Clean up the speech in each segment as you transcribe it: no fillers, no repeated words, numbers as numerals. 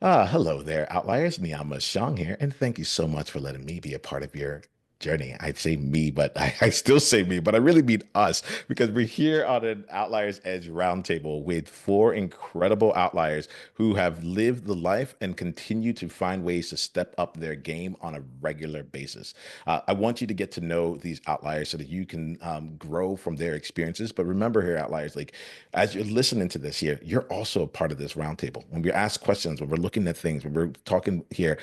Hello there, Outliers. Niiamah here, and thank you so much for letting me be a part of your journey. I'd say me, but I still say me, but I really mean us because we're here on an Outliers Edge roundtable with four incredible outliers who have lived the life and continue to find ways to step up their game on a regular basis. I want you to get to know these outliers so that you can grow from their experiences. But remember here, outliers, like as you're listening to this here, you're also a part of this roundtable. When we ask questions, when we're looking at things, when we're talking here,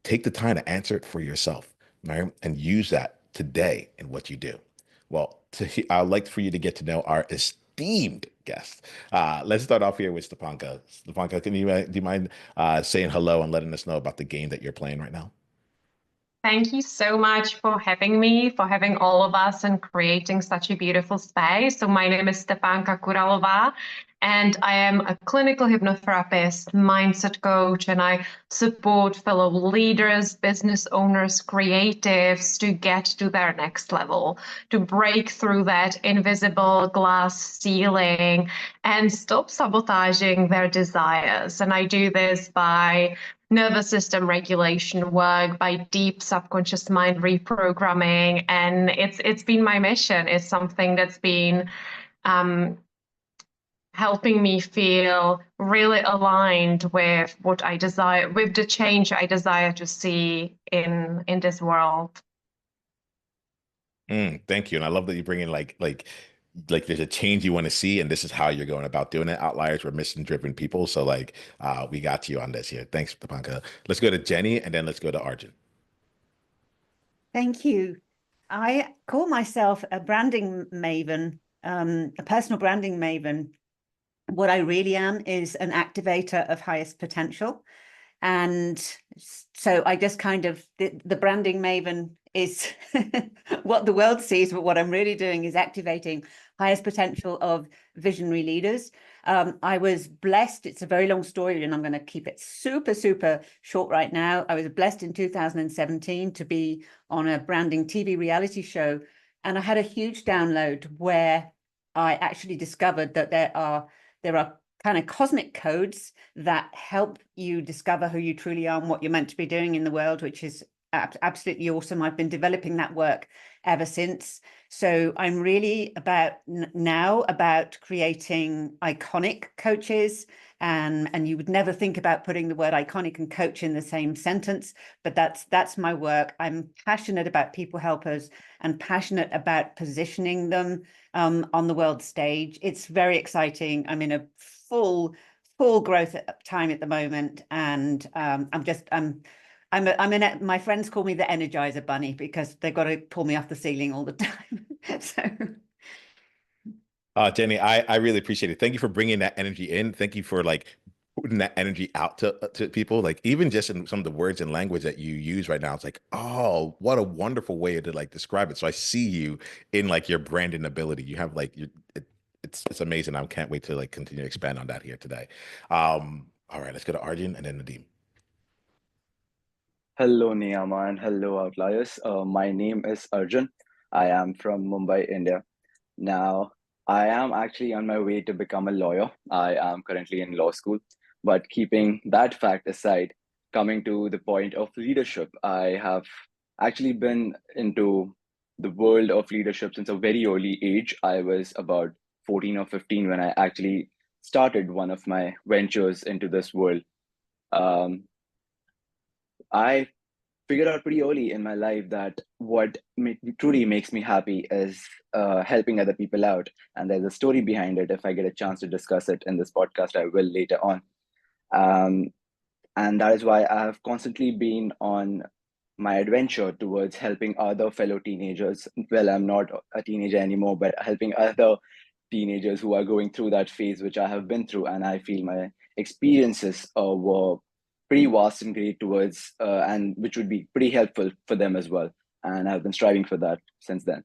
take the time to answer it for yourself, right? And use that today in what you do. Well, I'd like for you to get to know our esteemed guest. Let's start off here with Stepanka. Stepanka, do you mind saying hello and letting us know about the game that you're playing right now? Thank you so much for having me, for having all of us and creating such a beautiful space. So my name is Stepanka Kuralova, and I am a clinical hypnotherapist, mindset coach, and I support fellow leaders, business owners, creatives to get to their next level, to break through that invisible glass ceiling and stop sabotaging their desires. And I do this by nervous system regulation work, by deep subconscious mind reprogramming, and it's been my mission. It's something that's been um, helping me feel really aligned with what I desire, with the change I desire to see in this world. Thank you. And I love that you bring in like there's a change you want to see, and this is how you're going about doing it. Outliers, we're mission driven people. So we got you on this here. Thanks, Tapanka. Let's go to Jenny and then let's go to Arjun. Thank you. I call myself a branding maven, a personal branding maven. What I really am is an activator of highest potential. And so I just kind of, the branding maven is what the world sees, but what I'm really doing is activating highest potential of visionary leaders. I was blessed, it's a very long story, and I'm going to keep it super, super short right now. I was blessed in 2017 to be on a branding TV reality show, and I had a huge download where I actually discovered that there are kind of cosmic codes that help you discover who you truly are and what you're meant to be doing in the world, which is absolutely awesome. I've been developing that work ever since. So I'm really now about creating iconic coaches, and you would never think about putting the word iconic and coach in the same sentence, but that's my work. I'm passionate about people helpers and passionate about positioning them on the world stage. It's very exciting. I'm in a full growth time at the moment, and my friends call me the Energizer Bunny because they've got to pull me off the ceiling all the time. So Jenny, I really appreciate it. Thank you for bringing that energy in. Thank you for like putting that energy out to people. Like even just in some of the words and language that you use right now, it's like, oh, what a wonderful way to like describe it. So I see you in like your branding ability. You have like it's amazing. I can't wait to like continue to expand on that here today. All right, let's go to Arjun and then Nadim. Hello, Niiamah, and hello, outliers. My name is Arjun. I am from Mumbai, India. Now, I am actually on my way to become a lawyer. I am currently in law school. But keeping that fact aside, coming to the point of leadership, I have actually been into the world of leadership since a very early age. I was about 14 or 15 when I actually started one of my ventures into this world. Um, I figured out pretty early in my life that what truly makes me happy is helping other people out. And there's a story behind it. If I get a chance to discuss it in this podcast, I will later on. Um, and that is why I have constantly been on my adventure towards helping other fellow teenagers. Well, I'm not a teenager anymore, but helping other teenagers who are going through that phase, which I have been through. And I feel my experiences were pretty vast and great towards, and which would be pretty helpful for them as well. And I've been striving for that since then.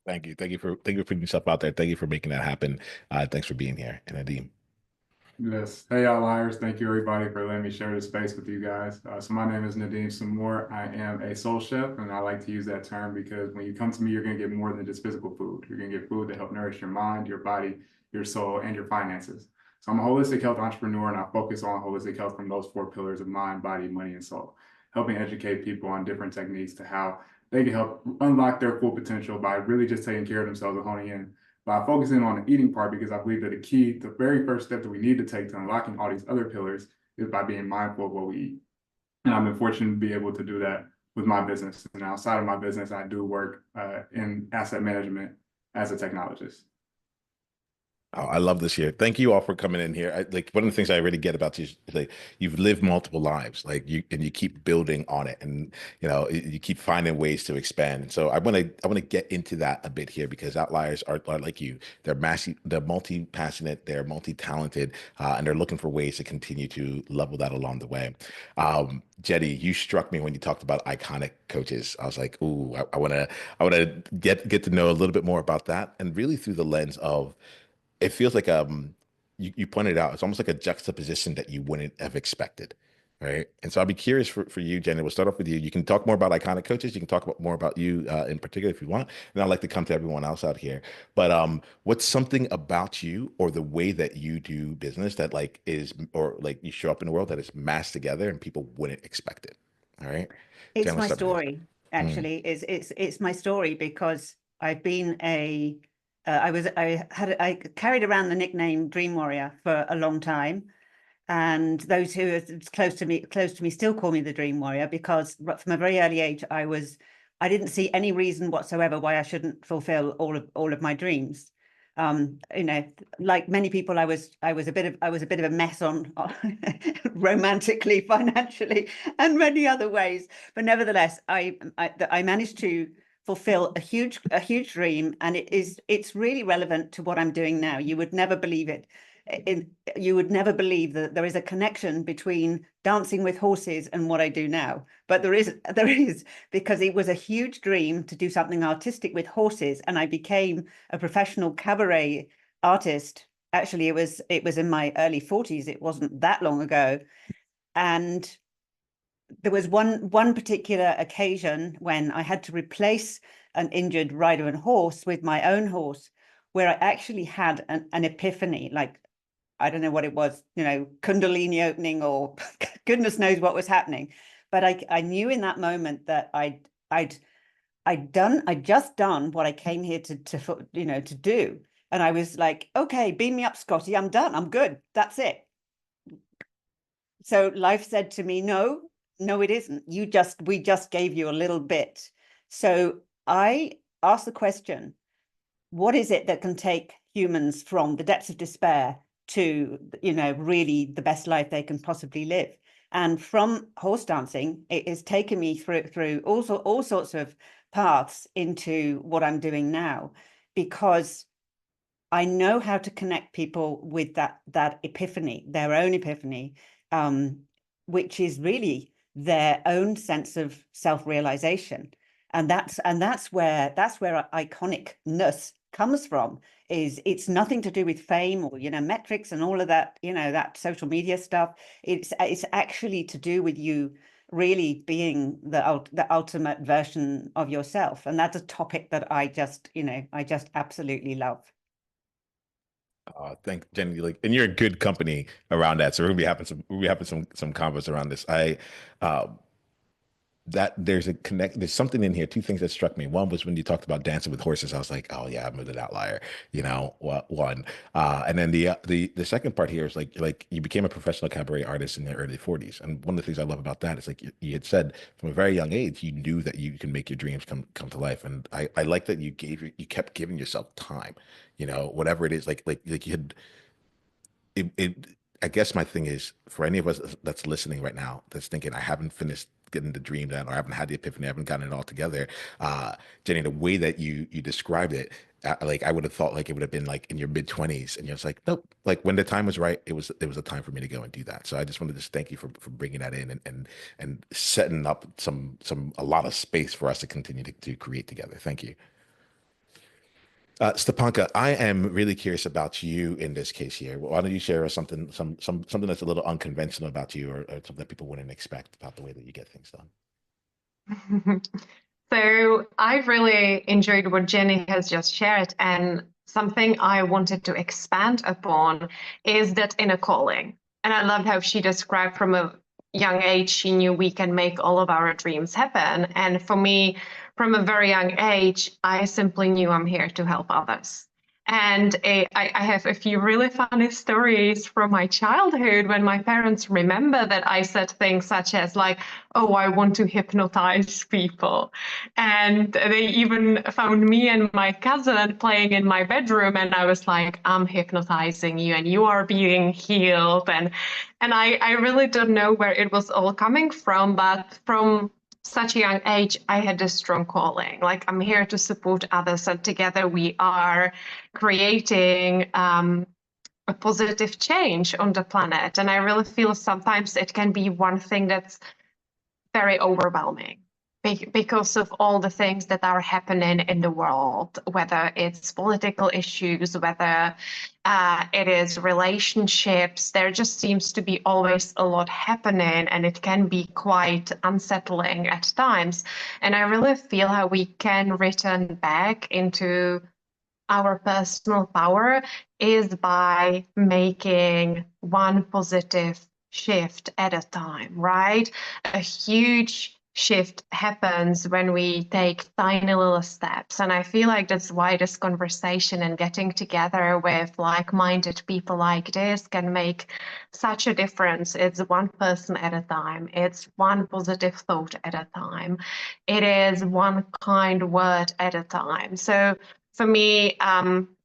Thank you. Thank you for putting yourself out there. Thank you for making that happen. Thanks for being here. And Nadim. Yes. Hey, outliers. Thank you, everybody, for letting me share this space with you guys. So my name is Nadim Sammur. I am a soul chef, and I like to use that term because when you come to me, you're going to get more than just physical food. You're going to get food to help nourish your mind, your body, your soul, and your finances. So I'm a holistic health entrepreneur, and I focus on holistic health from those 4 pillars of mind, body, money, and soul, helping educate people on different techniques to how they can help unlock their full potential by really just taking care of themselves and honing in by focusing on the eating part, because I believe that the very first step that we need to take to unlocking all these other pillars is by being mindful of what we eat. And I've been fortunate to be able to do that with my business. And outside of my business, I do work in asset management as a technologist. Oh, I love this here. Thank you all for coming in here. Like one of the things I really get about you is like you've lived multiple lives, like you keep building on it, and you keep finding ways to expand. And so I want to get into that a bit here, because outliers are like you. They're massive, they're multi-passionate, they're multi-talented, and they're looking for ways to continue to level that along the way. Jenny, you struck me when you talked about iconic coaches. I was like, ooh, I want to get to know a little bit more about that, and really through the lens of it feels like you pointed out, it's almost like a juxtaposition that you wouldn't have expected, right? And so I'll be curious for you, Jenny. We'll start off with you. You can talk more about iconic coaches. You can talk more about you in particular if you want. And I'd like to come to everyone else out here. But what's something about you or the way that you do business that like is, or like you show up in the world that is massed together and people wouldn't expect it? All right. It's Jen, my let's start with you. story, actually. It's my story because I've been I carried around the nickname Dream Warrior for a long time, and those who are close to me still call me the Dream Warrior, because from a very early age I didn't see any reason whatsoever why I shouldn't fulfill all of my dreams. Like many people, I was a bit of a mess on romantically, financially, and many other ways. But nevertheless, I managed to fulfill a huge dream, and it's really relevant to what I'm doing now. You would never believe it. You would never believe that there is a connection between dancing with horses and what I do now. But there is, because it was a huge dream to do something artistic with horses, and I became a professional cabaret artist. Actually, it was in my early 40s. It wasn't that long ago. And there was one particular occasion when I had to replace an injured rider and horse with my own horse, where I actually had an epiphany. Like, I don't know what it was, Kundalini opening, or goodness knows what was happening. But I knew in that moment that I'd just done what I came here to do. And I was like, okay, beam me up, Scotty. I'm done. I'm good. That's it. So life said to me, no, it isn't. We just gave you a little bit. So I asked the question, what is it that can take humans from the depths of despair to, really the best life they can possibly live? And from horse dancing, it has taken me through all sorts of paths into what I'm doing now, because I know how to connect people with that epiphany, their own epiphany, which is really their own sense of self-realization. And that's where iconicness comes from. It's nothing to do with fame or metrics and all of that, that social media stuff. It's actually to do with you really being the ultimate version of yourself. And that's a topic that I just absolutely love. Thank Jenny, and you're a good company around that. So we're gonna be having some convos around this. That there's something in here. Two things that struck me. One was when you talked about dancing with horses. I was like, oh yeah, I'm an outlier. One. And then the second part here is like you became a professional cabaret artist in the early 40s. And one of the things I love about that is like you had said from a very young age, you knew that you can make your dreams come to life. And I like that you kept giving yourself time. Whatever it is, like you had it. I guess my thing is for any of us that's listening right now, that's thinking I haven't finished getting the dream done, or I haven't had the epiphany, I haven't gotten it all together. Jenny, the way that you described it, like I would have thought like it would have been like in your mid 20s, and you're just like, nope. Like when the time was right, it was a time for me to go and do that. So I just wanted to thank you for bringing that in and setting up a lot of space for us to continue to create together. Thank you. Stepanka, I am really curious about you in this case here. Why don't you share something that's a little unconventional about you, or something that people wouldn't expect about the way that you get things done? So I've really enjoyed what Jenny has just shared, and something I wanted to expand upon is that inner calling. And I loved how she described from a young age, she knew we can make all of our dreams happen. And for me, from a very young age, I simply knew I'm here to help others. And I have a few really funny stories from my childhood when my parents remember that I said things such as like, oh, I want to hypnotize people. And they even found me and my cousin playing in my bedroom, and I was like, I'm hypnotizing you and you are being healed. And I really don't know where it was all coming from, but from such a young age, I had a strong calling. Like, I'm here to support others, and together we are creating a positive change on the planet. And I really feel sometimes it can be one thing that's very overwhelming because of all the things that are happening in the world, whether it's political issues, whether it is relationships. There just seems to be always a lot happening, and it can be quite unsettling at times. And I really feel how we can return back into our personal power is by making one positive shift at a time, right? A huge shift happens when we take tiny little steps. And I feel like that's why this conversation and getting together with like-minded people like this can make such a difference. It's one person at a time. It's one positive thought at a time. It is one kind word at a time. So for me,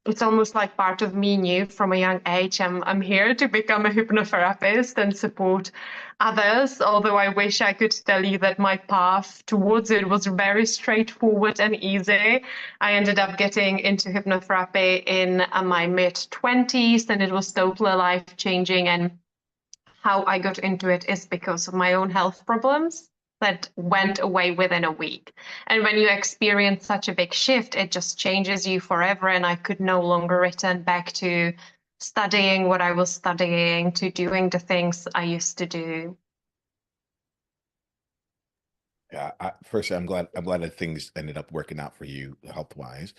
it's almost like part of me knew from a young age, I'm here to become a hypnotherapist and support others, although I wish I could tell you that my path towards it was very straightforward and easy. I ended up getting into hypnotherapy in my mid-20s, and it was totally life-changing. And how I got into it is because of my own health problems that went away within a week. And when you experience such a big shift, it just changes you forever. And I could no longer return back to studying what I was studying, to doing the things I used to do. Yeah, firstly, I'm glad that things ended up working out for you health wise.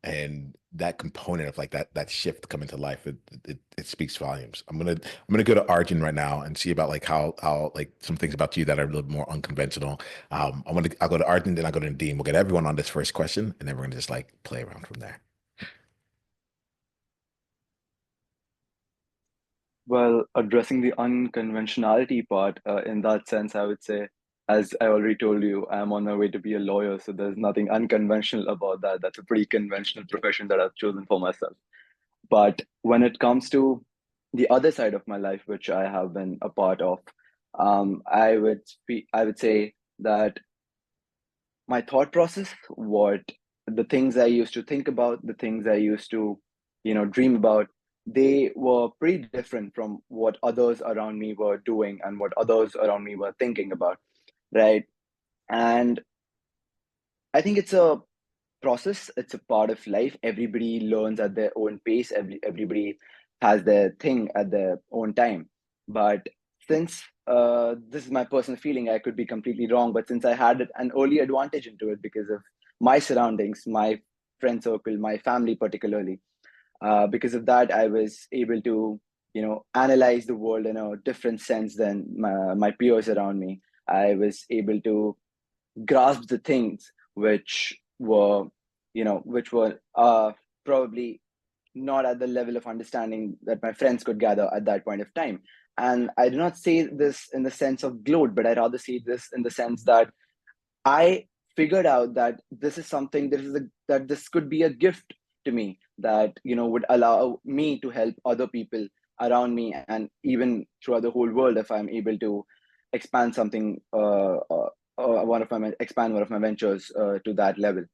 And that component of like that shift coming to life, it speaks volumes. I'm gonna go to Arjun right now and see about like how like some things about you that are a little more unconventional. I'll go to Arjun, then I'll go to Nadim. We'll get everyone on this first question, and then we're gonna just like play around from there. Well, addressing the unconventionality part, in that sense, I would say, as I already told you, I'm on my way to be a lawyer, so there's nothing unconventional about that. That's a pretty conventional profession that I've chosen for myself. But when it comes to the other side of my life, which I have been a part of, I would say that my thought process, what the things I used to think about, the things I used to, dream about, they were pretty different from what others around me were doing and what others around me were thinking about, right? And I think it's a process, it's a part of life. Everybody learns at their own pace, everybody has their thing at their own time. But since this is my personal feeling, I could be completely wrong, but since I had an early advantage into it because of my surroundings, my friend circle, my family particularly, because of that, I was able to analyze the world in a different sense than my peers around me. I was able to grasp the things which were probably not at the level of understanding that my friends could gather at that point of time. And I do not say this in the sense of gloat, but I rather say this in the sense that I figured out that this is something, that this could be a gift to me that would allow me to help other people around me and even throughout the whole world if I'm able to expand something, expand one of my ventures to that level.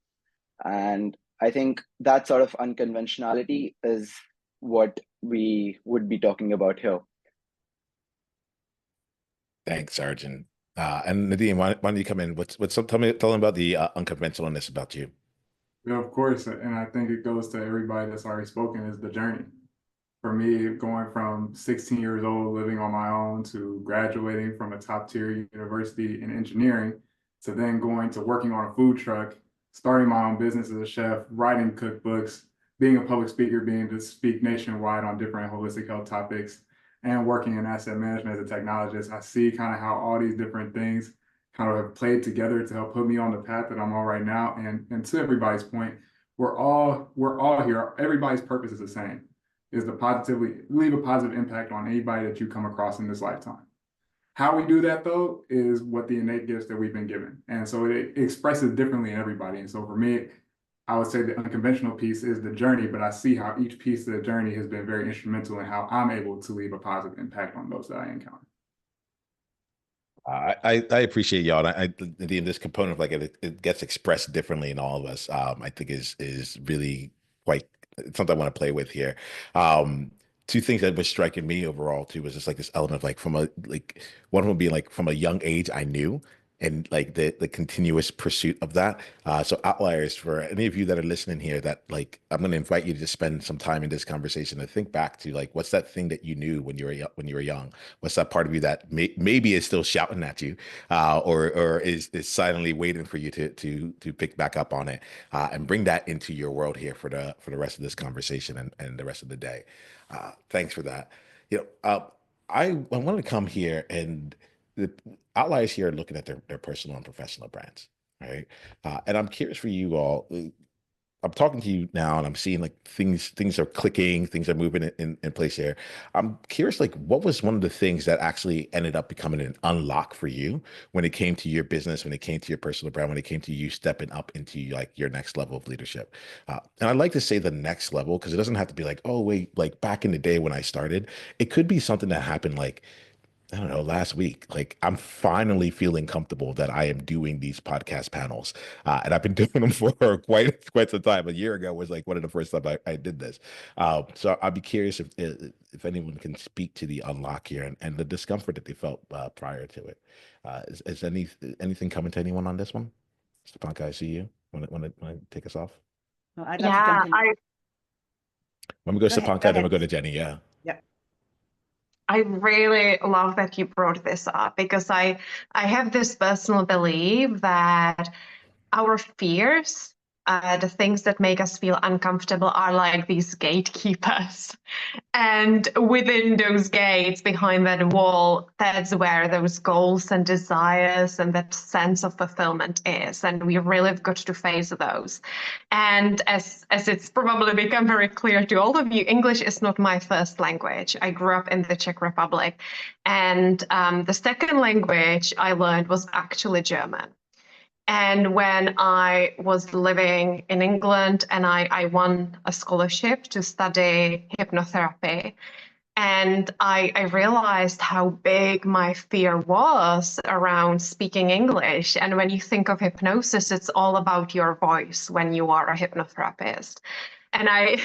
And I think that sort of unconventionality is what we would be talking about here. Thanks, Arjun. And Nadim, why don't you come in? Tell them about the unconventionalness about you. Yeah, of course. And I think it goes to everybody that's already spoken is the journey. For me, going from 16 years old, living on my own, to graduating from a top tier university in engineering, to then going to working on a food truck, starting my own business as a chef, writing cookbooks, being a public speaker, being to speak nationwide on different holistic health topics, and working in asset management as a technologist. I see kind of how all these different things kind of have played together to help put me on the path that I'm on right now. And to everybody's point, we're all here. Everybody's purpose is the same, is to positively leave a positive impact on anybody that you come across in this lifetime. How we do that, though, is what the innate gifts that we've been given. And so it expresses differently in everybody. And so for me, I would say the unconventional piece is the journey, but I see how each piece of the journey has been very instrumental in how I'm able to leave a positive impact on those that I encounter. I appreciate y'all. And this component of like it gets expressed differently in all of us. I think is really quite something I want to play with here. Two things that was striking me overall too was just like this element of like from a like one of them being like from a young age I knew, and like the continuous pursuit of that. So outliers, for any of you that are listening here, that like I'm going to invite you to just spend some time in this conversation and think back to like what's that thing that you knew when you were young? What's that part of you that maybe is still shouting at you, or is silently waiting for you to pick back up on it, and bring that into your world here for the rest of this conversation and the rest of the day. Thanks for that. I want to come here, and the outliers here are looking at their personal and professional brands, right? And I'm curious for you all. I'm talking to you now, and I'm seeing like things are clicking, things are moving in place here. I'm curious, like, what was one of the things that actually ended up becoming an unlock for you when it came to your business, when it came to your personal brand, when it came to you stepping up into like your next level of leadership? And I like to say the next level because it doesn't have to be like, oh wait, like back in the day when I started. It could be something that happened like, I don't know, last week. Like I'm finally feeling comfortable that I am doing these podcast panels, and I've been doing them for quite some time. A year ago was like one of the first time I did this. So I'd be curious if anyone can speak to the unlock here and the discomfort that they felt prior to it. Is anything coming to anyone on this one? Stepanka, I see you. Want to take us off? Well, I'd love to jump in. When we go Go ahead, Stepanka, then we go to Jenny. Yeah. Yep. I really love that you brought this up because I have this personal belief that our fears, the things that make us feel uncomfortable, are like these gatekeepers. And within those gates, behind that wall, that's where those goals and desires and that sense of fulfillment is. And we really have got to face those. And as it's probably become very clear to all of you, English is not my first language. I grew up in the Czech Republic. And the second language I learned was actually German. And when I was living in England and I won a scholarship to study hypnotherapy, and I realized how big my fear was around speaking English. And when you think of hypnosis, it's all about your voice when you are a hypnotherapist. And I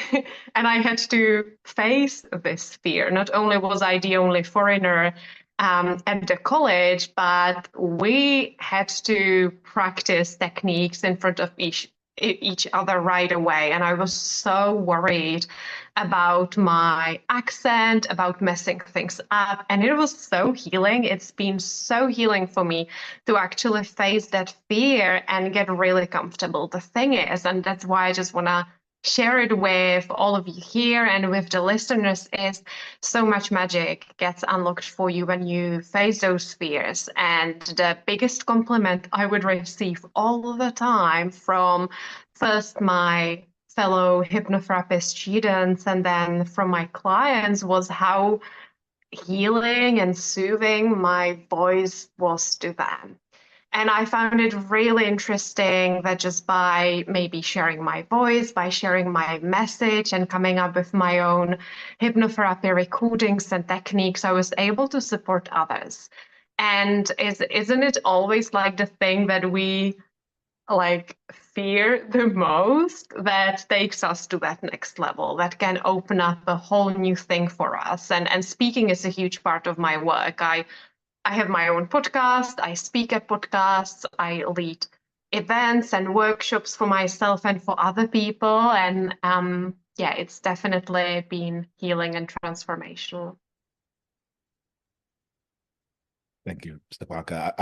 and I had to face this fear. Not only was I the only foreigner at the college, but we had to practice techniques in front of each other right away. And I was so worried about my accent, about messing things up. And it was so healing. It's been so healing for me to actually face that fear and get really comfortable. The thing is, and that's why I just want to share it with all of you here and with the listeners, is so much magic gets unlocked for you when you face those fears. And the biggest compliment I would receive all the time from first my fellow hypnotherapist students and then from my clients was how healing and soothing my voice was to them. And I found it really interesting that just by maybe sharing my voice, by sharing my message and coming up with my own hypnotherapy recordings and techniques, I was able to support others. And isn't it always like the thing that we like fear the most that takes us to that next level, that can open up a whole new thing for us? And speaking is a huge part of my work. I have my own podcast, I speak at podcasts, I lead events and workshops for myself and for other people. And yeah, it's definitely been healing and transformational. Thank you, Stepanka.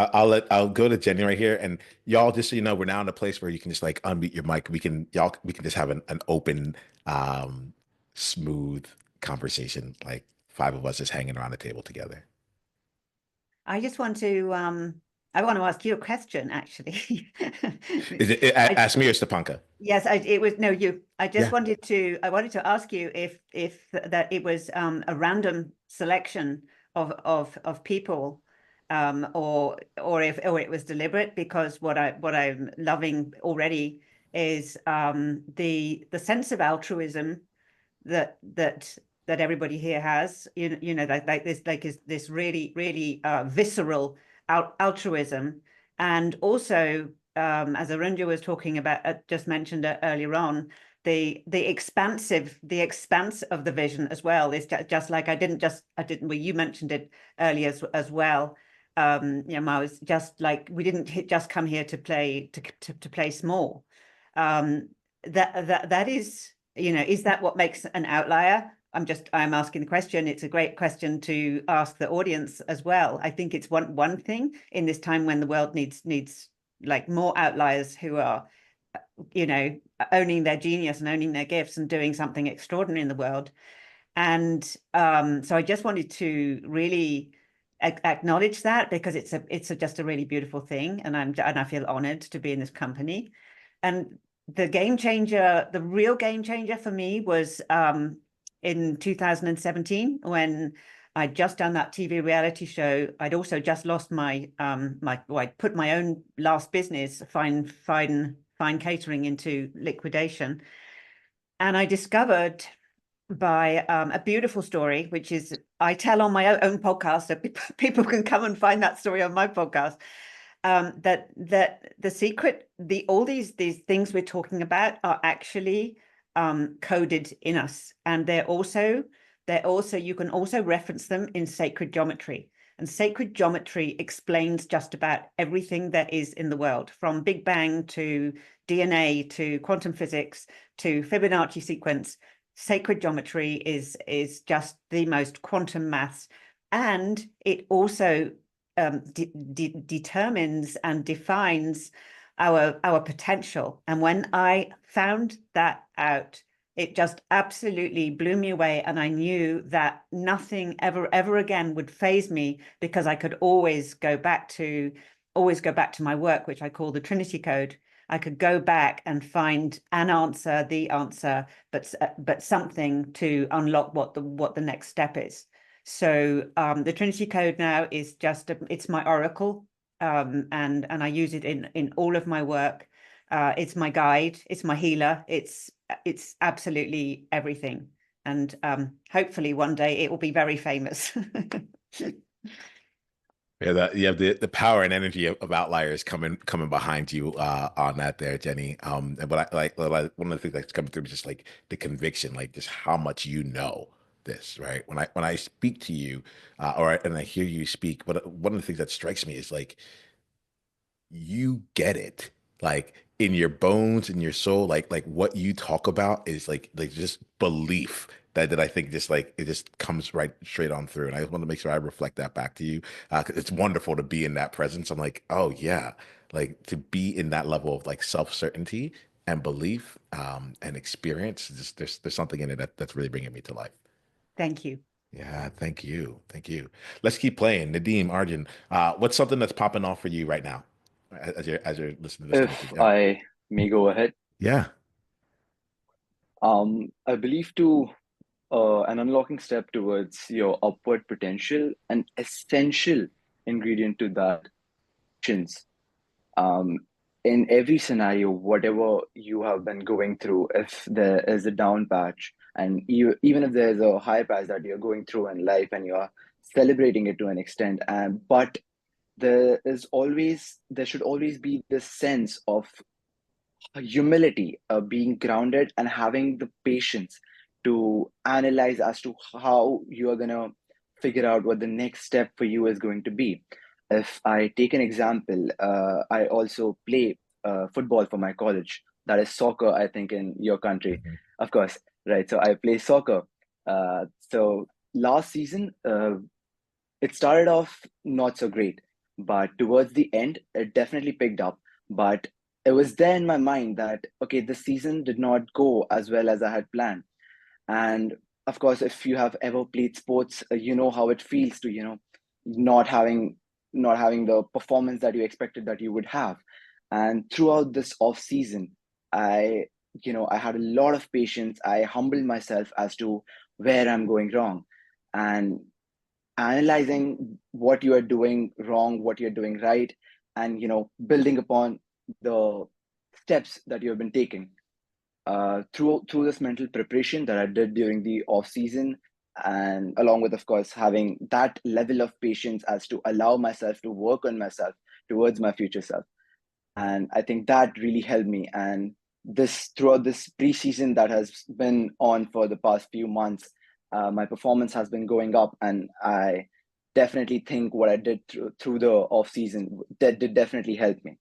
I'll go to Jenny right here, and y'all, just so you know, we're now in a place where you can just like unmute your mic. We can just have an open, smooth conversation, like five of us just hanging around the table together. I just want to I want to ask you a question, actually. Ask me or Stepanka? Yes, it was no you. I just Yeah. wanted to ask you if that it was a random selection of people, or it was deliberate, because what I'm loving already is the sense of altruism that everybody here has. You know, like is this really visceral altruism, and also as Arjuna was talking about, just mentioned earlier on, the expanse of the vision as well is just like I didn't well, you mentioned it earlier as well. You know, I was just like, we didn't just come here to play small. That is, you know, is that what makes an outlier? I'm asking the question. It's a great question to ask the audience as well. I think it's one thing in this time when the world needs like more outliers who are, you know, owning their genius and owning their gifts and doing something extraordinary in the world. And so I just wanted to really acknowledge that, because it's just a really beautiful thing, and I feel honored to be in this company. And the real game changer for me was in 2017, when I'd just done that TV reality show. I'd also just lost my I put my own last business, Fine Catering, into liquidation. And I discovered by a beautiful story, which is I tell on my own podcast, so people can come and find that story on my podcast. That the secret, all these things we're talking about are actually coded in us, and they're also you can also reference them in sacred geometry. And sacred geometry explains just about everything that is in the world, from Big Bang to DNA to quantum physics to Fibonacci sequence. Sacred geometry is just the most quantum maths, and it also determines and defines our potential. And when I found that out, it just absolutely blew me away, and I knew that nothing ever again would faze me, because I could always go back to my work, which I call the Trinity code. I could go back and find the answer, but something to unlock what the next step is. So the Trinity code now is just it's my oracle, and I use it in all of my work. It's my guide, it's my healer, it's absolutely everything. And hopefully one day it will be very famous. Yeah, you have the power and energy of outliers coming behind you on that there, Jenny. But one of the things that's coming through is just like the conviction, like just how much you know this, right? When I speak to you, and I hear you speak, but one of the things that strikes me is like you get it, like in your bones, in your soul, like what you talk about is like just belief that I think just like it just comes right straight on through. And I just want to make sure I reflect that back to you, 'cause it's wonderful to be in that presence. I'm like, oh yeah, like to be in that level of like self-certainty and belief, and experience. Just there's something in it that's really bringing me to life. Thank you. Yeah, thank you. Thank you. Let's keep playing. Nadim, Arjun, what's something that's popping off for you right now as you're listening to this If message? Yeah. I may go ahead, Yeah. I believe an unlocking step towards your upward potential, an essential ingredient to that, patience. Um, in every scenario, whatever you have been going through, if there is a down patch, and even if there's a high patch that you're going through in life and you're celebrating it to an extent, but there should always be this sense of humility, being grounded and having the patience to analyze as to how you are going to figure out what the next step for you is going to be. If I take an example, I also play football for my college. That is soccer, I think, in your country, Mhm. of course, right? So I play soccer. So last season, it started off not so great, but towards the end, it definitely picked up. But it was there in my mind that, okay, the season did not go as well as I had planned. And of course, if you have ever played sports, you know how it feels to, not having not having the performance that you expected that you would have. And throughout this off season, I, I had a lot of patience. I humbled myself as to where I'm going wrong, and analyzing what you are doing wrong, what you're doing right, and building upon the steps that you have been taking through this mental preparation that I did during the off season, and along with, of course, having that level of patience as to allow myself to work on myself towards my future self. And I think that really helped me. And this throughout this preseason that has been on for the past few months, my performance has been going up, and I definitely think what I did through the off season that did definitely help me.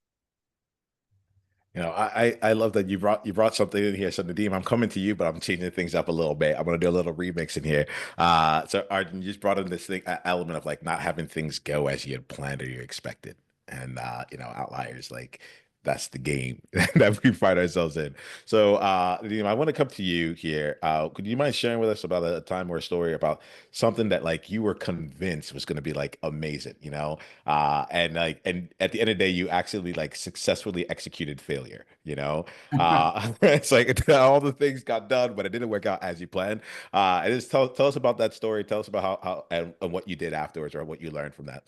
I love that you brought something in here. So Nadim, I'm coming to you, but I'm changing things up a little bit. I'm gonna do a little remix in here. So Arjun, you just brought in this thing element of like not having things go as you had planned or you expected, and outliers like that's the game that we find ourselves in. So Nadim, I want to come to you here. Could you mind sharing with us about a time or a story about something that like you were convinced was going to be like amazing, and at the end of the day you actually like successfully executed failure, it's like all the things got done but it didn't work out as you planned, and just tell us about that story. Tell us about how and what you did afterwards or what you learned from there.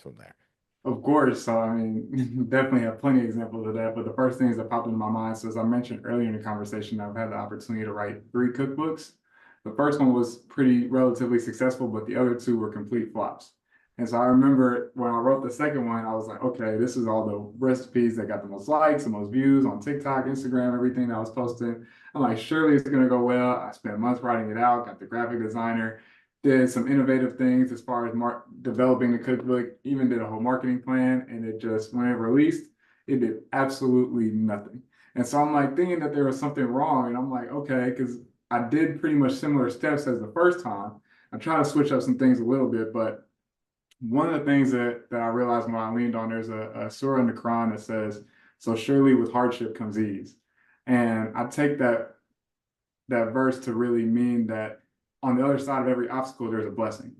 Of course. So, I mean, definitely have plenty of examples of that. But the first things that popped into my mind, so as I mentioned earlier in the conversation, I've had the opportunity to write 3 cookbooks. The first one was pretty relatively successful, but the other 2 were complete flops. And so I remember when I wrote the second one, I was like, okay, this is all the recipes that got the most likes, the most views on TikTok, Instagram, everything that I was posting. I'm like, surely it's going to go well. I spent months writing it out, got the graphic designer, did some innovative things as far as developing the cookbook, even did a whole marketing plan, and it just, when it released, it did absolutely nothing. And so I'm like thinking that there was something wrong, and I'm like, okay, because I did pretty much similar steps as the first time. I'm trying to switch up some things a little bit, but one of the things that I realized when I leaned on, there's a surah in the Quran that says, so surely with hardship comes ease. And I take that verse to really mean that on the other side of every obstacle, there's a blessing.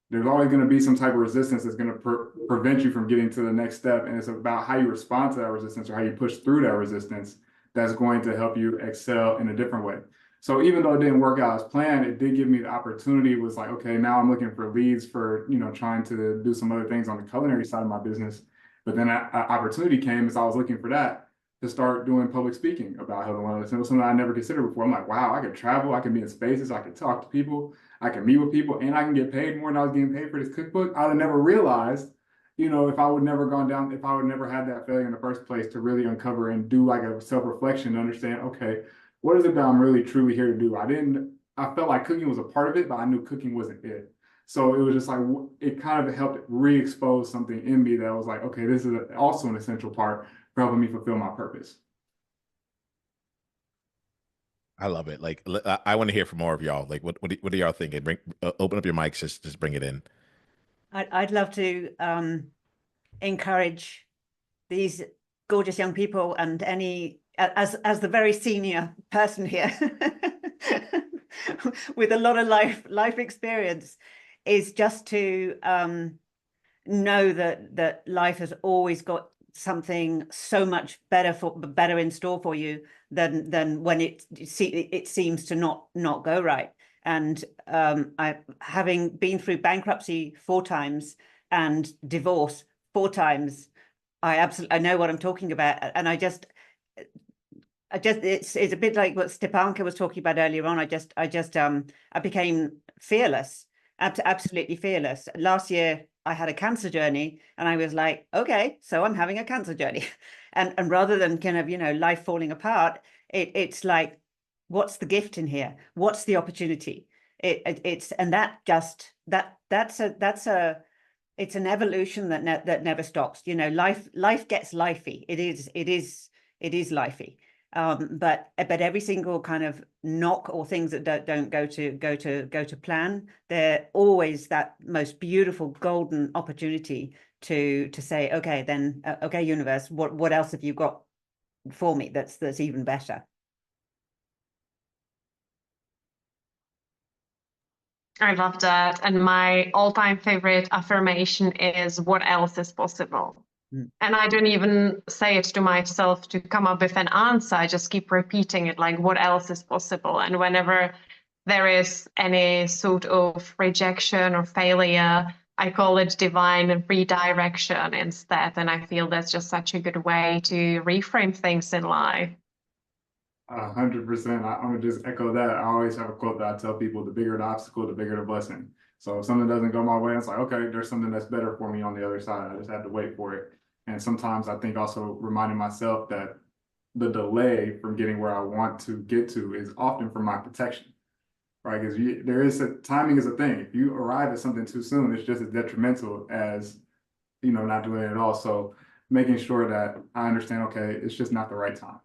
There's always going to be some type of resistance that's going to prevent you from getting to the next step. And it's about how you respond to that resistance or how you push through that resistance that's going to help you excel in a different way. So even though it didn't work out as planned, it did give me the opportunity. It was like, okay, now I'm looking for leads for, trying to do some other things on the culinary side of my business. But then an opportunity came as I was looking for that to start doing public speaking about health and wellness. And it was something I never considered before. I'm like, wow, I could travel, I can be in spaces, I can talk to people, I can meet with people, and I can get paid more than I was getting paid for this cookbook. I would have never realized, if I would never had that failure in the first place to really uncover and do like a self-reflection to understand, okay, what is it that I'm really truly here to do? I felt like cooking was a part of it, but I knew cooking wasn't it. So it was just like, it kind of helped re-expose something in me that was like, okay, this is also an essential part for helping me fulfill my purpose. I love it. Like I want to hear from more of y'all. Like what are y'all thinking? Open up your mics, just bring it in. I'd love to encourage these gorgeous young people and as the very senior person here with a lot of life experience, is just to know that life has always got something so much better in store for you than when it seems to not go right. And I, having been through bankruptcy 4 times and divorce 4 times, I know what I'm talking about. And I it's a bit like what Stepanka was talking about earlier on. I became fearless, absolutely fearless. Last year I had a cancer journey, and I was like, okay, so I'm having a cancer journey, and rather than kind of life falling apart, it's like, what's the gift in here? What's the opportunity? It's it's an evolution that never stops. Life gets lifey. It is lifey. But every single kind of knock or things that don't go to plan, they're always that most beautiful golden opportunity to say, okay, then okay, universe, what else have you got for me that's even better? I love that. And my all-time favorite affirmation is, what else is possible? And I don't even say it to myself to come up with an answer. I just keep repeating it, like, what else is possible? And whenever there is any sort of rejection or failure, I call it divine redirection instead. And I feel that's just such a good way to reframe things in life. 100%. I'm gonna just echo that. I always have a quote that I tell people: the bigger the obstacle, the bigger the blessing. So if something doesn't go my way, it's like, okay, there's something that's better for me on the other side. I just had to wait for it. And sometimes I think also reminding myself that the delay from getting where I want to get to is often for my protection, right? Because there is timing is a thing. If you arrive at something too soon, it's just as detrimental as, not doing it at all. So making sure that I understand, okay, it's just not the right time,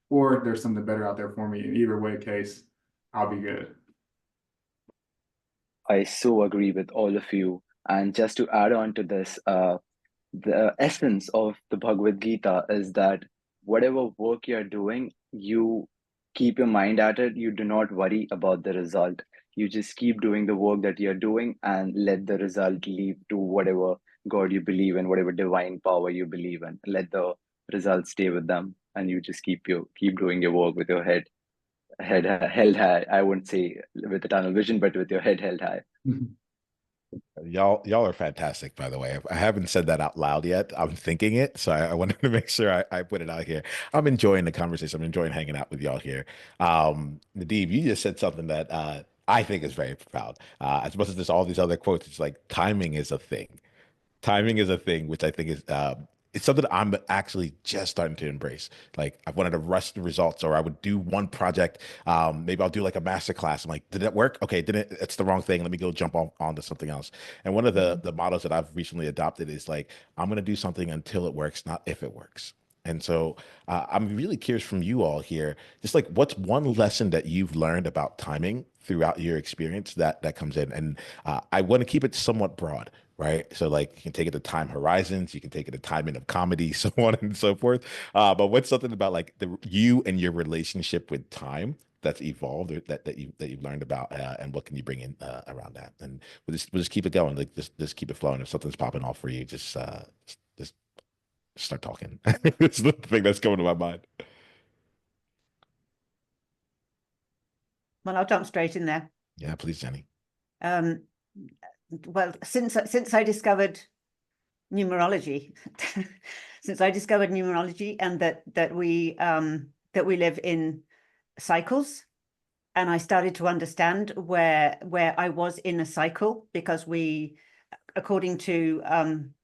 or there's something better out there for me. In either way case, I'll be good. I so agree with all of you. And just to add on to this, the essence of the Bhagavad Gita is that whatever work you're doing, you keep your mind at it. You do not worry about the result. You just keep doing the work that you're doing and let the result lead to whatever God you believe in, whatever divine power you believe in. Let the results stay with them, and you just keep doing your work with your head held high. I wouldn't say with a tunnel vision, but with your head held high. Y'all are fantastic, by the way. I haven't said that out loud yet. I'm thinking it, so I wanted to make sure I put it out here. I'm enjoying the conversation. I'm enjoying hanging out with y'all here. Nadim, you just said something that I think is very profound. As much as there's all these other quotes, it's like timing is a thing. Timing is a thing, which I think is it's something I'm actually just starting to embrace. Like, I wanted to rush the results, or I would do one project. Maybe I'll do like a master class. I'm like, did that work? Okay, didn't it's the wrong thing. Let me go jump on to something else. And one of the models that I've recently adopted is like, I'm gonna do something until it works, not if it works. And so I'm really curious from you all here, just like, what's one lesson that you've learned about timing throughout your experience that comes in? And I want to keep it somewhat broad, right? So like, you can take it to time horizons, you can take it to timing of comedy, so on and so forth. But what's something about like you and your relationship with time that's evolved, or that you've learned about, and what can you bring in around that? And we'll just keep it going, like just keep it flowing. If something's popping off for you, just start talking. It's the thing that's coming to my mind. Well, I'll jump straight in there. Yeah, please, Jenny. Well, since I discovered numerology, and that we live in cycles, and I started to understand where I was in a cycle, because we, according to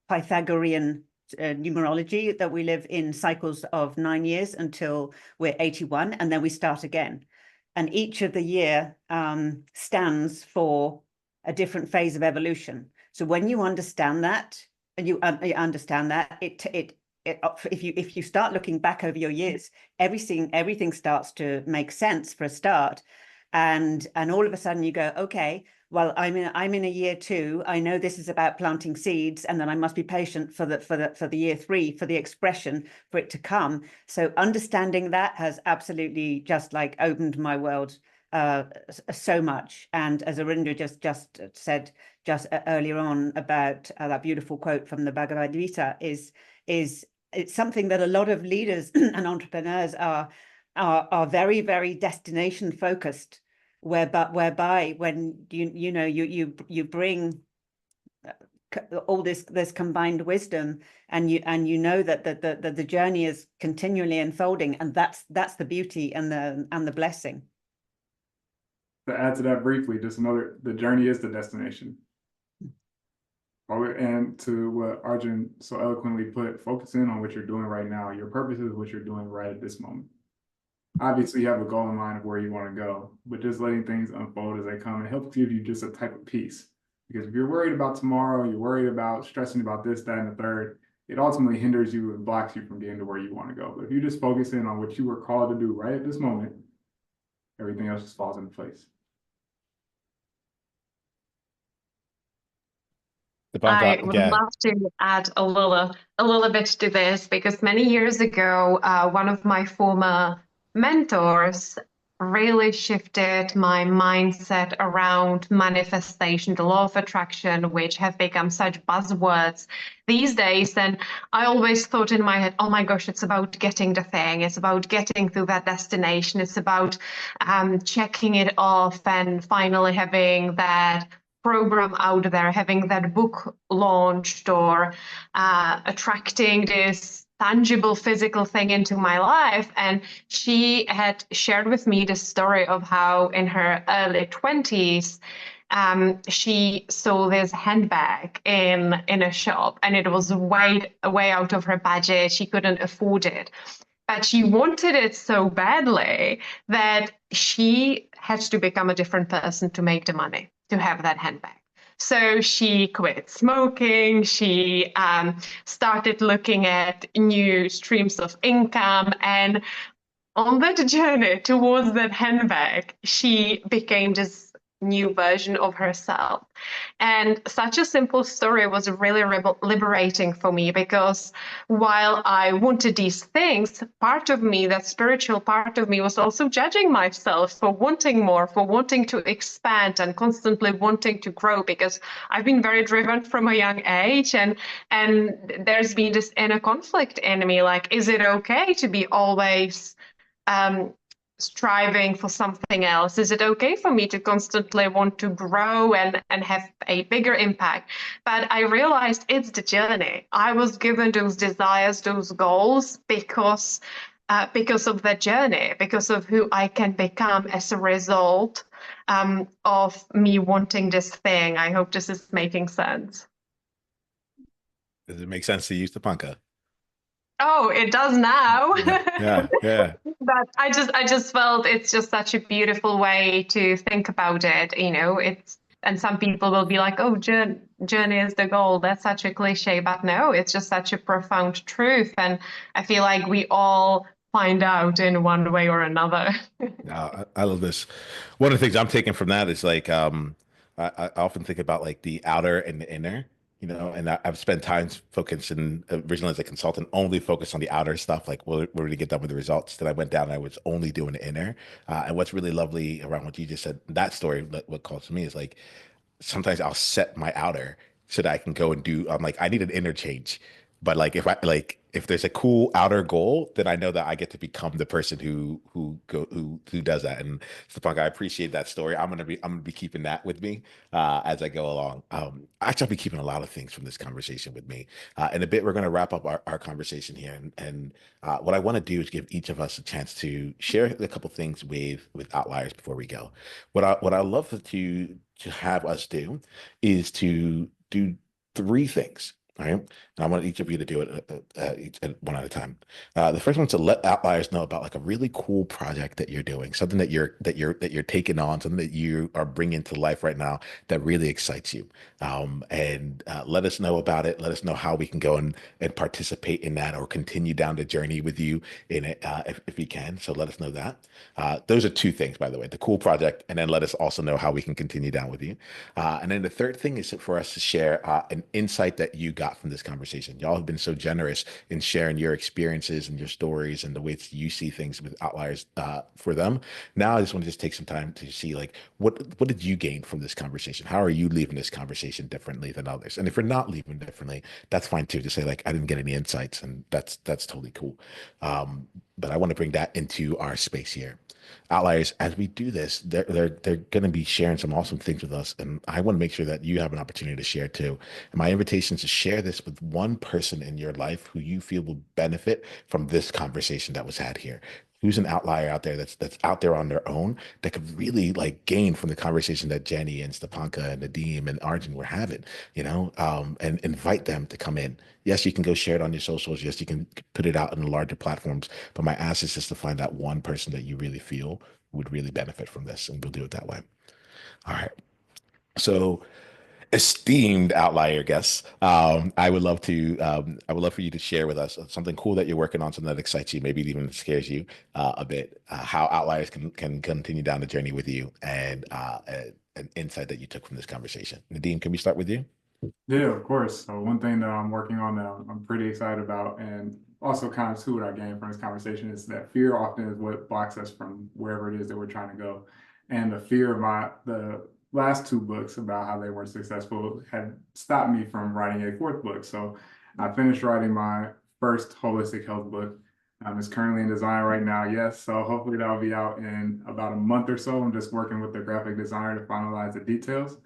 Pythagorean numerology, that we live in cycles of 9 years until we're 81, and then we start again. And each of the year stands for a different phase of evolution. So when you understand that, and you understand that, if you start looking back over your years, everything starts to make sense for a start, and all of a sudden you go, okay, well, I'm in a year 2. I know this is about planting seeds, and then I must be patient for the year 3, for the expression, for it to come. So understanding that has absolutely just like opened my world so much. And as Arjuna just said earlier on about that beautiful quote from the Bhagavad Gita, is it's something that a lot of leaders and entrepreneurs are very, very destination focused, whereby when you bring all this combined wisdom, and you know that the journey is continually unfolding, and that's the beauty and the blessing. To add to that briefly, the journey is the destination. And to what Arjun so eloquently put, focus in on what you're doing right now. Your purpose is what you're doing right at this moment. Obviously, you have a goal in mind of where you want to go, but just letting things unfold as they come, it helps give you just a type of peace. Because if you're worried about tomorrow, you're worried about stressing about this, that, and the third, it ultimately hinders you and blocks you from getting to where you want to go. But if you just focus in on what you were called to do right at this moment, everything else just falls into place. I would love to add a little bit to this, because many years ago, one of my former mentors really shifted my mindset around manifestation, the law of attraction, which have become such buzzwords these days. And I always thought in my head, oh my gosh, it's about getting the thing. It's about getting to that destination. It's about checking it off and finally having that program out there, having that book launched, or attracting this tangible physical thing into my life. And she had shared with me the story of how in her early 20s, she saw this handbag in a shop, and it was way out of her budget. She couldn't afford it. But she wanted it so badly that she had to become a different person to make the money to have that handbag. So she quit smoking. She started looking at new streams of income. And on that journey towards that handbag, she became this new version of herself. And such a simple story was really liberating for me, because while I wanted these things, part of me, that spiritual part of me, was also judging myself for wanting more, for wanting to expand and constantly wanting to grow, because I've been very driven from a young age, and there's been this inner conflict in me, like, is it okay to be always striving for something else? Is it okay for me to constantly want to grow and have a bigger impact? But I realized it's the journey. I was given those desires, those goals, because of the journey, because of who I can become as a result of me wanting this thing. I hope this is making sense. Does it make sense to use Stepanka? Oh, it does now. Yeah. But I just felt it's just such a beautiful way to think about it. And some people will be like, oh, journey is the goal. That's such a cliche. But no, it's just such a profound truth. And I feel like we all find out in one way or another. I love this. One of the things I'm taking from that is like, I often think about like the outer and the inner, and I've spent time focusing originally as a consultant, only focused on the outer stuff, like we're going to get done with the results. Then I went down and I was only doing the inner. And what's really lovely around what you just said, that story, what calls to me is like, sometimes I'll set my outer so that I can go and do, I'm like, I need an interchange. But like if there's a cool outer goal, then I know that I get to become the person who does that. And Stepanka, I appreciate that story. I'm gonna be keeping that with me as I go along. Actually, I'll be keeping a lot of things from this conversation with me. In a bit, we're gonna wrap up our conversation here, and what I want to do is give each of us a chance to share a couple things with outliers before we go. What I love to have us do is to do three things. All right. And I want each of you to do it one at a time. The first one is to let outliers know about like a really cool project that you're doing, something that you're taking on, something that you are bringing to life right now that really excites you. And let us know about it. Let us know how we can go and participate in that, or continue down the journey with you in it if you can. So let us know that. Those are two things, by the way, the cool project, and then let us also know how we can continue down with you. And then the third thing is for us to share an insight that you got from this conversation. Y'all have been so generous in sharing your experiences and your stories and the ways you see things with outliers for them. Now I just want to just take some time to see like what did you gain from this conversation? How are you leaving this conversation differently than others? And if you're not leaving differently, that's fine too. Just say like, I didn't get any insights, and that's totally cool. But I want to bring that into our space here. Outliers, as we do this, they're going to be sharing some awesome things with us, and I want to make sure that you have an opportunity to share too. And my invitation is to share this with one person in your life who you feel will benefit from this conversation that was had here. Who's an outlier out there that's out there on their own that could really like gain from the conversation that Jenny and Stepanka and Nadim and Arjun were having, and invite them to come in. Yes, you can go share it on your socials. Yes, you can put it out in larger platforms. But my ask is just to find that one person that you really feel would really benefit from this, and we'll do it that way. All right. So esteemed outlier guests. I would love for you to share with us something cool that you're working on, something that excites you, maybe it even scares you a bit. How outliers can continue down the journey with you, and an insight that you took from this conversation. Nadim, can we start with you? Yeah, of course. So one thing that I'm working on that I'm pretty excited about, and also kind of too what I gained from this conversation, is that fear often is what blocks us from wherever it is that we're trying to go. And the fear of the last two books about how they weren't successful had stopped me from writing a fourth book. So I finished writing my first holistic health book. It's currently in design right now, yes. So hopefully that'll be out in about a month or so. I'm just working with the graphic designer to finalize the details.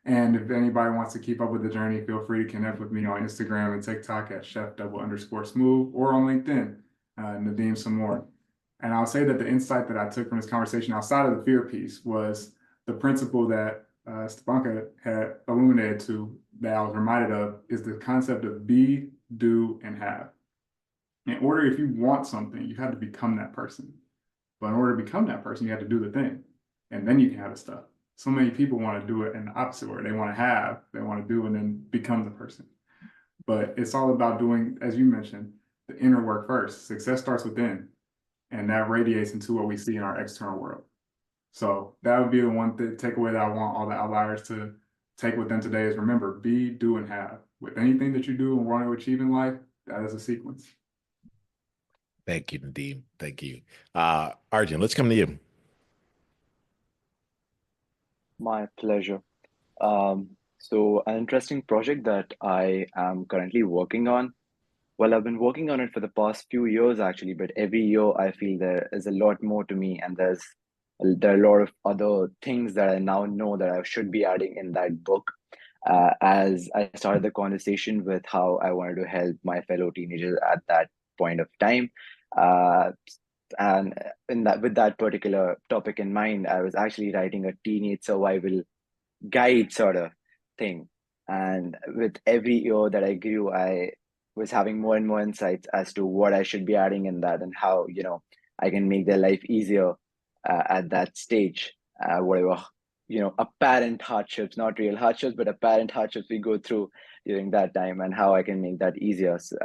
And if anybody wants to keep up with the journey, feel free to connect with me on Instagram and TikTok at chef_smooth, or on LinkedIn, Nadim Sammur. And I'll say that the insight that I took from this conversation outside of the fear piece was the principle that Stepanka had illuminated to, that I was reminded of, is the concept of be, do, and have. In order, if you want something, you have to become that person. But in order to become that person, you have to do the thing. And then you can have the stuff. So many people want to do it in the opposite way. They want to do, and then become the person. But it's all about doing, as you mentioned, the inner work first. Success starts within, and that radiates into what we see in our external world. So that would be the one takeaway that I want all the outliers to take with them today is remember, be, do, and have. With anything that you do and want to achieve in life, that is a sequence. Thank you, Nadim. Thank you. Arjun, let's come to you. My pleasure. So an interesting project that I am currently working on. Well, I've been working on it for the past few years actually, but every year I feel there is a lot more to me, and there are a lot of other things that I now know that I should be adding in that book. As I started the conversation with how I wanted to help my fellow teenagers at that point of time, uh, and with that particular topic in mind, I was actually writing a teenage survival guide sort of thing. And with every year that I grew, I was having more and more insights as to what I should be adding in that, and how, I can make their life easier at that stage. Whatever, apparent hardships, not real hardships, but apparent hardships we go through during that time, and how I can make that easier. So,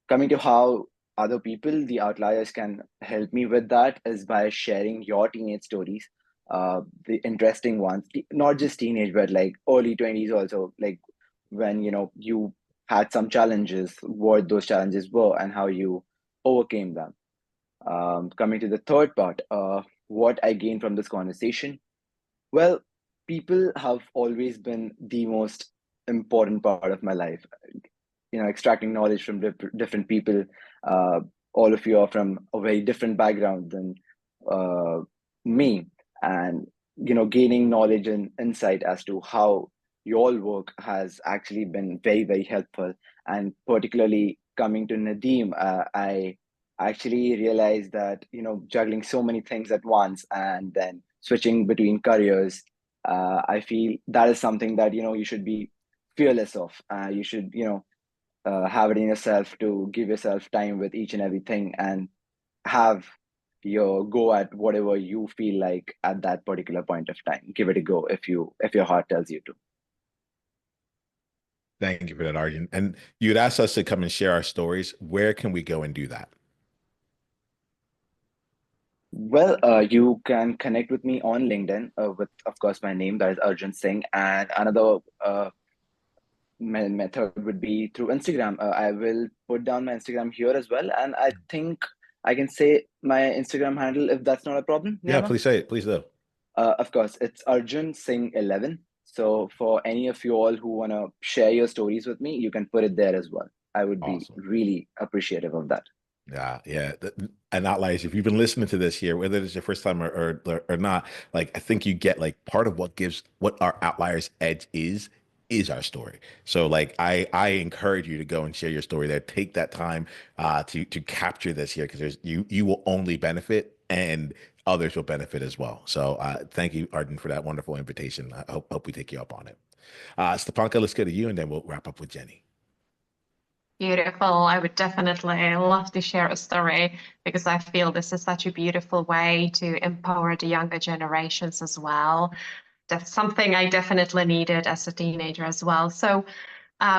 coming to how other people, the outliers, can help me with that is by sharing your teenage stories, the interesting ones, not just teenage, but like early 20s also, like when, you had some challenges, what those challenges were and how you overcame them. Coming to the third part, what I gained from this conversation. Well, people have always been the most important part of my life. Extracting knowledge from different people. Uh, all of you are from a very different background than me, and gaining knowledge and insight as to how your work has actually been very, very helpful. And particularly coming to Nadim, I actually realized that juggling so many things at once and then switching between careers, I feel that is something that you should be fearless of. You should have it in yourself to give yourself time with each and everything, and have your go at whatever you feel like at that particular point of time. Give it a go if your heart tells you to. Thank you for that, Arjun. And you'd asked us to come and share our stories. Where can we go and do that? Well, you can connect with me on LinkedIn with, of course, my name, that is Arjun Singh, and another method would be through Instagram. I will put down my Instagram here as well, and I think I can say my Instagram handle if that's not a problem. Yeah, Niiamah? please say it. Please do. Of course, it's Arjun Singh 11. So for any of you all who want to share your stories with me, you can put it there as well. I would be Awesome. really appreciative of that. Yeah, yeah. And outliers, if you've been listening to this here, whether it's your first time or not, like I think you get like part of what our outliers edge is our story. So like I encourage you to go and share your story there. Take that time to capture this here, because you will only benefit, and others will benefit as well. So thank you, Arden, for that wonderful invitation. I hope we take you up on it. Stepanka, let's go to you, and then we'll wrap up with Jenny. Beautiful. I would definitely love to share a story, because I feel this is such a beautiful way to empower the younger generations as well. that's something I definitely needed as a teenager as well. So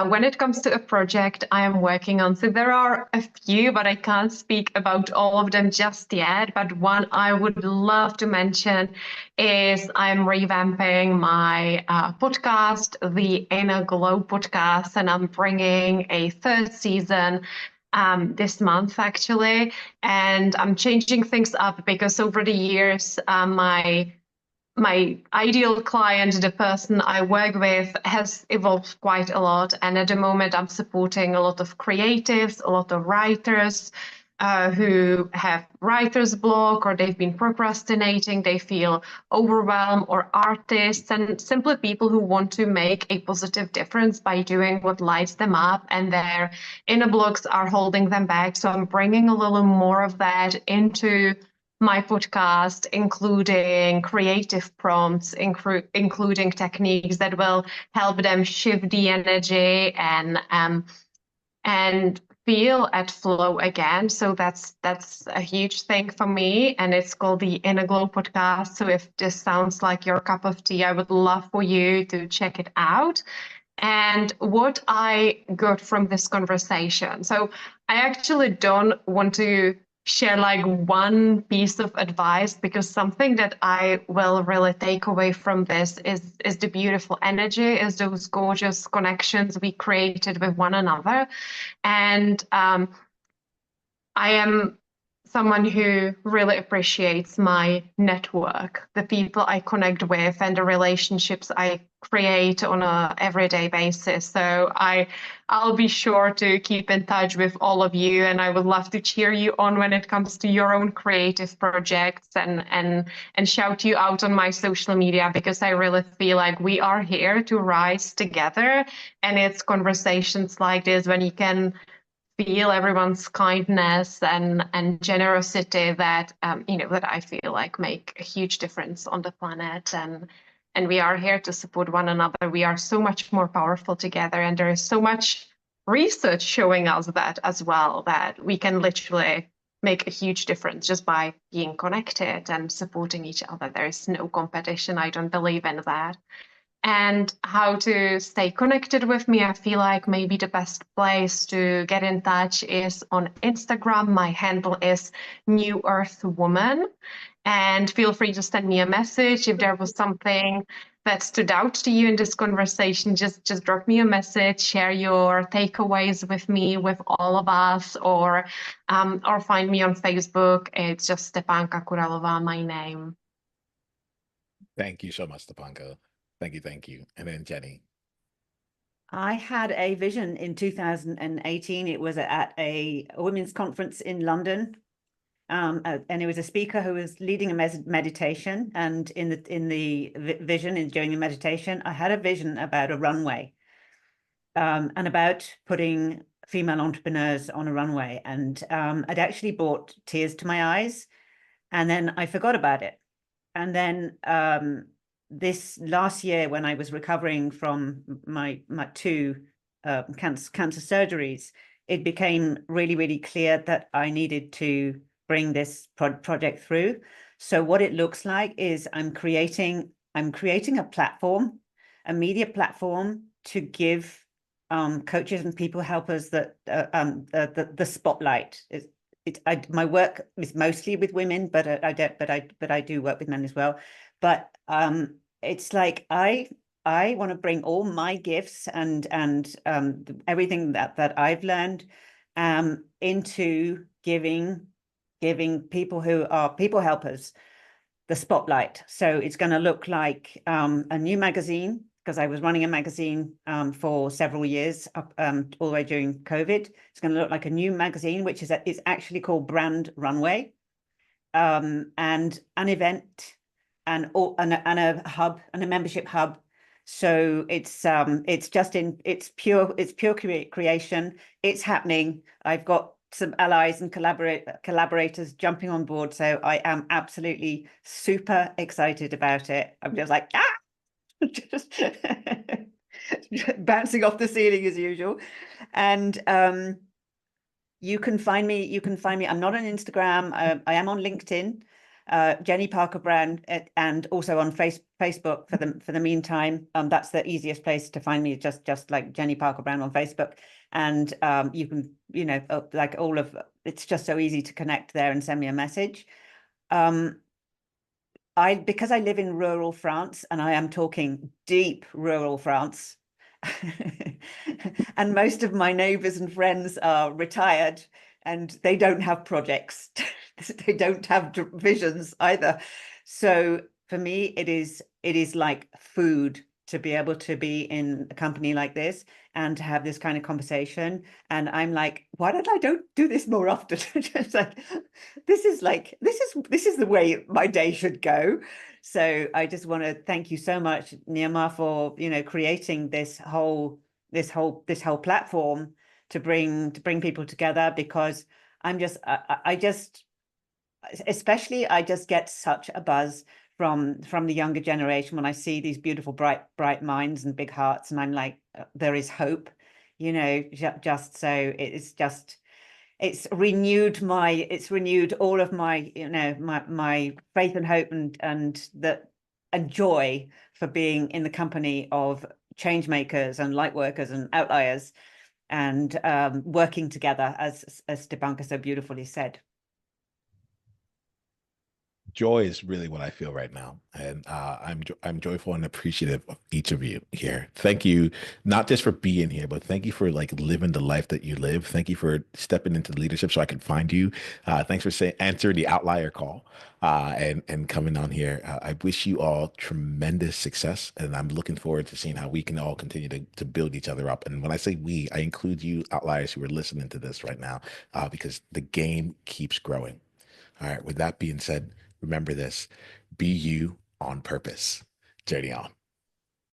when it comes to a project I am working on, so there are a few, but I can't speak about all of them just yet. But one I would love to mention is I'm revamping my podcast, the Inner Glow podcast, and I'm bringing a third season this month actually. And I'm changing things up because over the years, my ideal client, the person I work with, has evolved quite a lot. And at the moment, I'm supporting a lot of creatives, a lot of writers who have writer's block, or they've been procrastinating, they feel overwhelmed, or artists, and simply people who want to make a positive difference by doing what lights them up, and their inner blocks are holding them back. So I'm bringing a little more of that into my podcast, including creative prompts, including techniques that will help them shift the energy and feel at flow again. So that's a huge thing for me, and it's called the Inner Glow podcast. So if this sounds like your cup of tea, I would love for you to check it out. And what I got from this conversation, so I actually don't want to share like one piece of advice, because something that I will really take away from this is the beautiful energy, is those gorgeous connections we created with one another. And I am someone who really appreciates my network, the people I connect with, and the relationships I create on a everyday basis. So I'll be sure to keep in touch with all of you, and I would love to cheer you on when it comes to your own creative projects and shout you out on my social media, because I really feel like we are here to rise together. And it's conversations like this, when you can feel everyone's kindness and generosity, that that I feel like make a huge difference on the planet. And we are here to support one another. We are so much more powerful together, and there is so much research showing us that as well, that we can literally make a huge difference just by being connected and supporting each other. There is no competition. I don't believe in that. And how to stay connected with me, I feel like maybe the best place to get in touch is on Instagram. My handle is New Earth Woman. And feel free to send me a message if there was something that stood out to you in this conversation. Just drop me a message, share your takeaways with me, with all of us, or find me on Facebook. It's just Stepanka Kuralova, my name. Thank you so much, Stepanka. Thank you. And then Jenny. I had a vision in 2018. It was at a women's conference in London. And it was a speaker who was leading a meditation. And in the vision, during the meditation, I had a vision about a runway and about putting female entrepreneurs on a runway. And it actually brought tears to my eyes. And then I forgot about it. And then this last year, when I was recovering from my two cancer surgeries, it became really, really clear that I needed to bring this project through. So what it looks like is I'm creating a platform, a media platform, to give coaches and people helpers that the spotlight. My work is mostly with women, but I do work with men as well. But it's like I want to bring all my gifts and everything that I've learned into giving people who are people helpers the spotlight. So it's going to look like a new magazine, because I was running a magazine for several years all the way during COVID. It's going to look like a new magazine, which is actually called Brand Runway, and an event and a hub and a membership hub. So it's pure creation. It's happening. I've got some allies and collaborators jumping on board. So I am absolutely super excited about it. I'm just like, just bouncing off the ceiling as usual. And you can find me. I'm not on Instagram. I am on LinkedIn. Jenny Parker Brown, and also on Facebook for the meantime. That's the easiest place to find me, just like Jenny Parker Brown on Facebook. And you can, like it's just so easy to connect there and send me a message. Because I live in rural France, and I am talking deep rural France, and most of my neighbors and friends are retired and they don't have projects. They don't have visions either. So for me, it is like food to be able to be in a company like this and to have this kind of conversation. And I'm like, why don't I do this more often? It's like, this is the way my day should go. So I just want to thank you so much, Niiamah, for creating this whole platform to bring people together, because I just get such a buzz from the younger generation when I see these beautiful bright minds and big hearts, and I'm like, there is hope, just so it's renewed all of my my faith and hope and joy for being in the company of change makers and light workers and outliers, and working together, as Stepanka so beautifully said. Joy is really what I feel right now, and I'm joyful and appreciative of each of you here. Thank you, not just for being here, but thank you for living the life that you live. Thank you for stepping into leadership so I can find you. Thanks for answering the outlier call and coming on here. I wish you all tremendous success, and I'm looking forward to seeing how we can all continue to build each other up. And when I say we, I include you outliers who are listening to this right now, because the game keeps growing. All right. With that being said, remember this: be you on purpose. Journey on.